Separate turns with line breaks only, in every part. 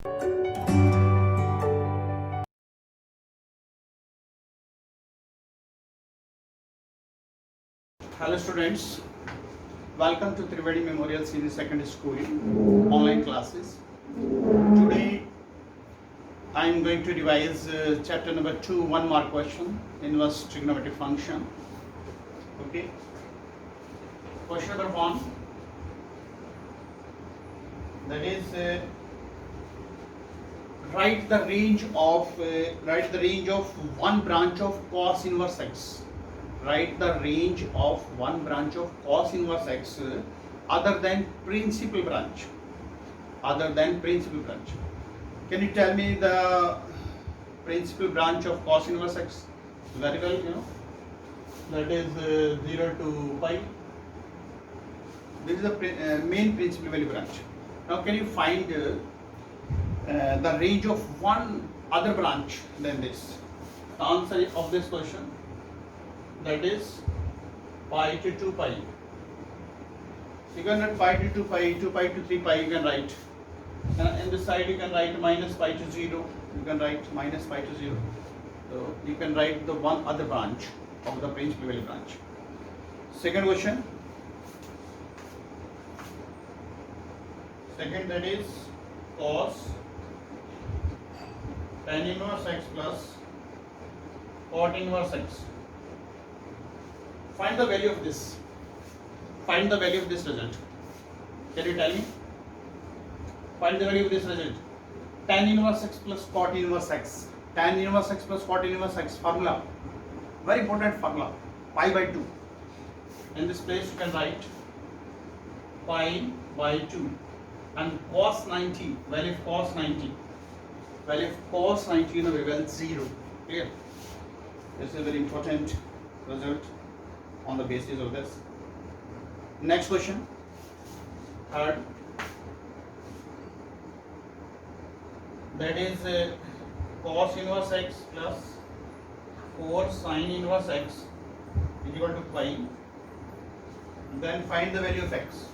Hello students, welcome to Trivedi Memorial Senior Secondary School online classes. Today I am going to revise chapter number 2, 1 mark question, inverse trigonometric function. Okay. Question number 1, that is write the range of one branch of cos inverse x. Write the range of one branch of cos inverse x other than principal branch. Can you tell me the principal branch of cos inverse x? Very well, you know, that is 0 to pi. This is the main principal value branch. Now can you find the range of one other branch than this? The answer of this question, that is pi to 2 pi. You can write pi to 2 pi, 2 pi to 3 pi, you can write. And in this side you can write minus pi to 0, you can write minus pi to 0. So you can write the one other branch of the principal value branch. Second question. Second, that is cos tan inverse x plus cot inverse x. Find the value of this. Find the value of this result. Can you tell me? Find the value of this result. Tan inverse x plus cot inverse x. Tan inverse x plus cot inverse x formula. Very important formula. Pi by 2. In this place you can write pi by 2. And cos 90. Value of cos 90. Value of cos 90, you know, we will 0. Clear? This is a very important result on the basis of this. Next question. Third, that is cos inverse x plus 4 sin inverse x is equal to pi. Then find the value of x.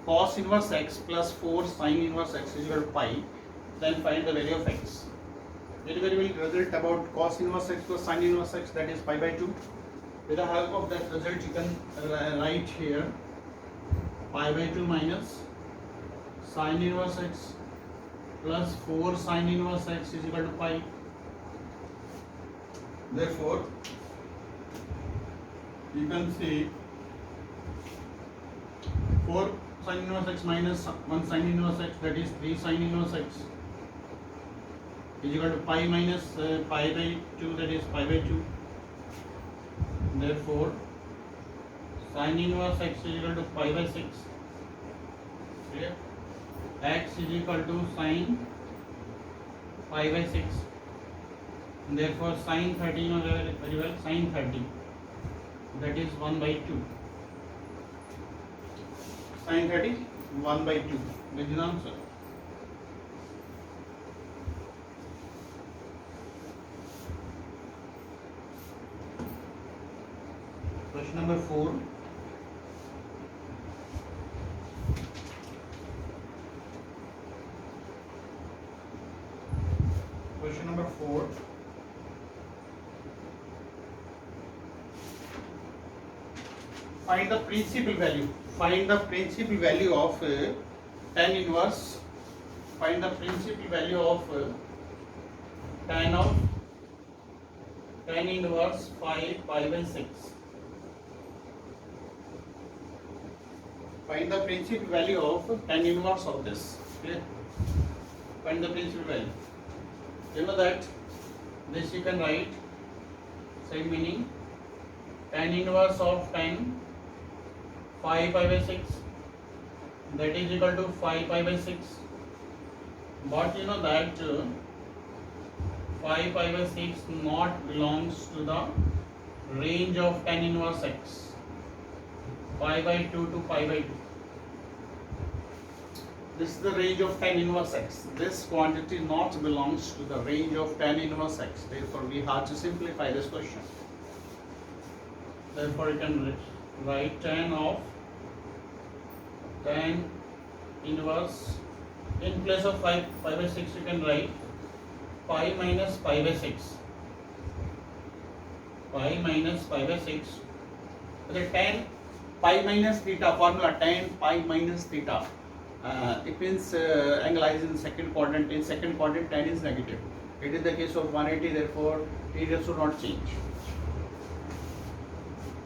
Cos inverse x plus 4 sin inverse x is equal to pi. Then find the value of x. Very well result about cos inverse x plus sin inverse x, that is pi by 2. With the help of that result you can write here pi by 2 minus sin inverse x plus 4 sin inverse x is equal to pi. Therefore you can see 4 sin inverse x minus 1 sin inverse x, that is 3 sin inverse x is equal to pi minus pi by 2, that is pi by 2. Therefore sin inverse x is equal to pi by 6. Clear? X is equal to sin pi by 6. Therefore sin 30, you know very well, sin 30, that is 1 by 2. Sin 30, 1 by 2. This is the answer. Question number 4. Question number 4. Find the principal value. Find the principal value of tan inverse. Find the principal value of tan inverse pi by 6. Find the principal value of tan inverse of this. Okay? Find the principal value. You know that this you can write same meaning, tan inverse of tan 5 pi by 6, that is equal to 5 pi by 6. But you know that 5 pi by 6 not belongs to the range of tan inverse x. Pi by 2 to pi by 2. This is the range of tan inverse x. This quantity not belongs to the range of tan inverse x. Therefore, we have to simplify this question. Therefore, you can write tan inverse In place of 5 by 6 you can write pi minus pi by 6. Pi minus pi by 6. The tan pi minus theta formula, tan pi minus theta. It means angle is in second quadrant. In second quadrant, tan is negative. It is the case of 180. Therefore, it should not change.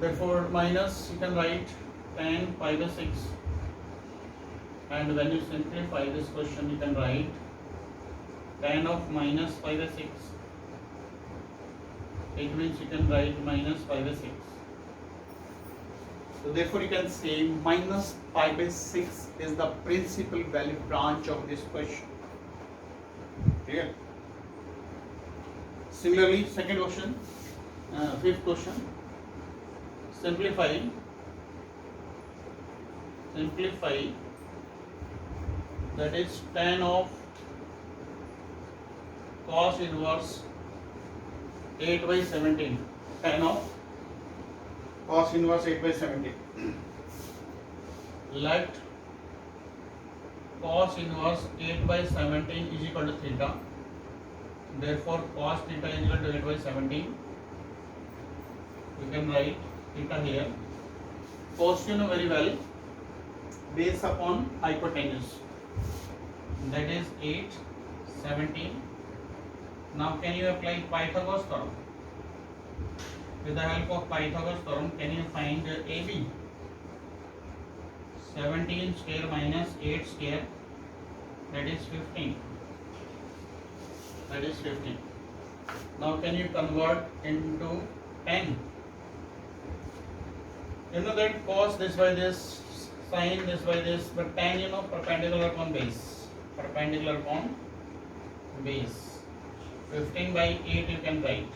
Therefore, minus you can write tan pi by 6. And when you simplify this question, you can write tan of minus pi by 6. It means you can write minus pi by 6. So therefore you can say minus pi by 6 is the principal value branch of this question. Clear? Similarly, second question, fifth question. Simplify that is tan of cos inverse 8 by 17. Tan of cos inverse 8 by 17. Let cos inverse 8 by 17 is equal to theta. Therefore, cos theta is equal to 8 by 17. You can write theta here. Cos you know very well, base upon hypotenuse. That is 8, 17. Now, can you apply Pythagoras theorem? With the help of Pythagoras theorem, can you find AB? 17 square minus 8 square, that is 15. That is 15. Now, can you convert into tan? You know that cos this by this, sin this by this, but tan you know perpendicular upon base. Perpendicular upon base. 15 by 8 you can write.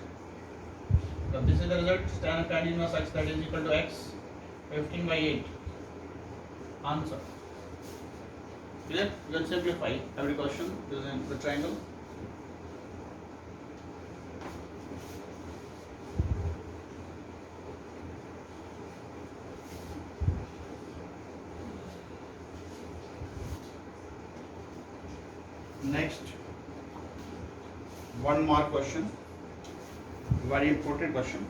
So this is the result. Tan inverse x, that is equal to x. 15 by 8. Answer. Clear? You can simplify every question using the triangle. Next, one more question. Very important question.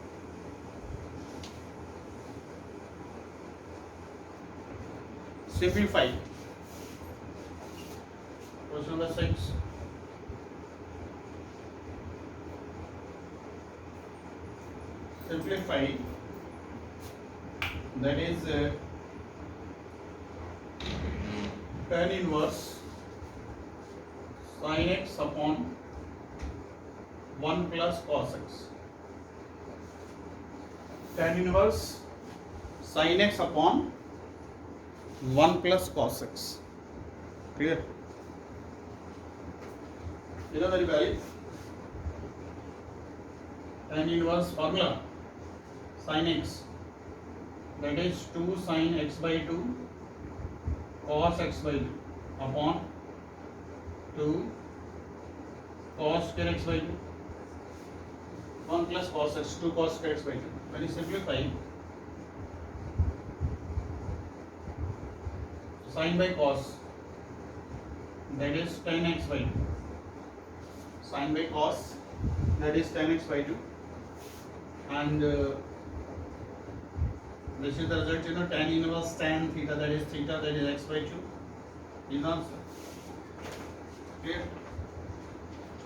Simplify. Question number 6. Simplify. That is tan inverse sin x upon 1 plus cos x. Tan inverse sin x upon 1 plus cos x. Clear? You know very well. Tan inverse formula sin x, that is 2 sin x by 2 cos x by 2 upon 2 cos square x by 2 1 plus cos x, 2 cos square x by 2. When you simplify, sin by cos, that is tan x by 2. Sin by cos, that is tan x by 2. And this is the result, you know, tan inverse tan theta, that is theta, that is x by 2. Is answer. Clear?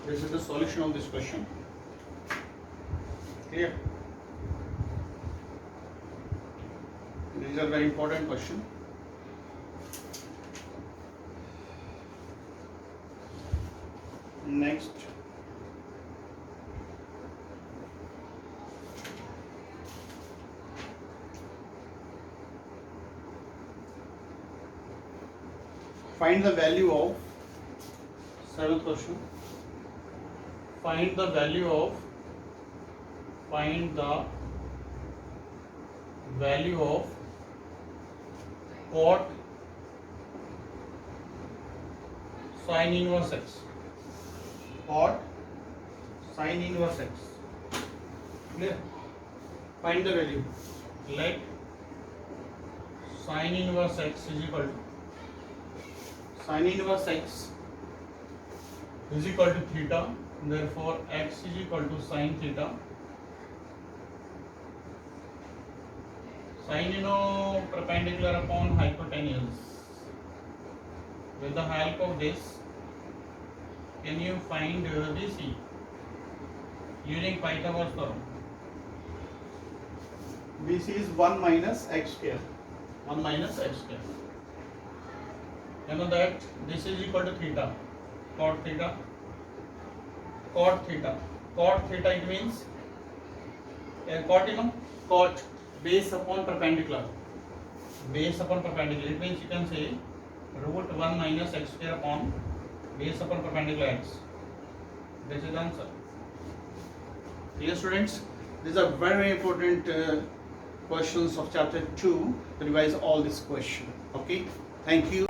This is the solution of this question. Clear? These are very important questions. Next, find the value of, seventh question, find the value of cot sin inverse x. Cot sin inverse x. Clear? Find the value. Let sin inverse x is equal to Sin inverse x is equal to theta. Therefore, x is equal to sin theta. Sin, you know, perpendicular upon hypotenuse. With the help of this, can you find BC using Pythagoras theorem? BC is 1 minus x square. 1 minus x square. You know that this is equal to theta. Cot theta. Cot theta. Cot theta, it means cot, you know, cot base upon perpendicular. Base upon perpendicular. It means you can say root 1 minus x square upon base upon perpendicular x. This is the answer. Dear students, these are very important questions of chapter 2 to revise all this question. Okay, thank you.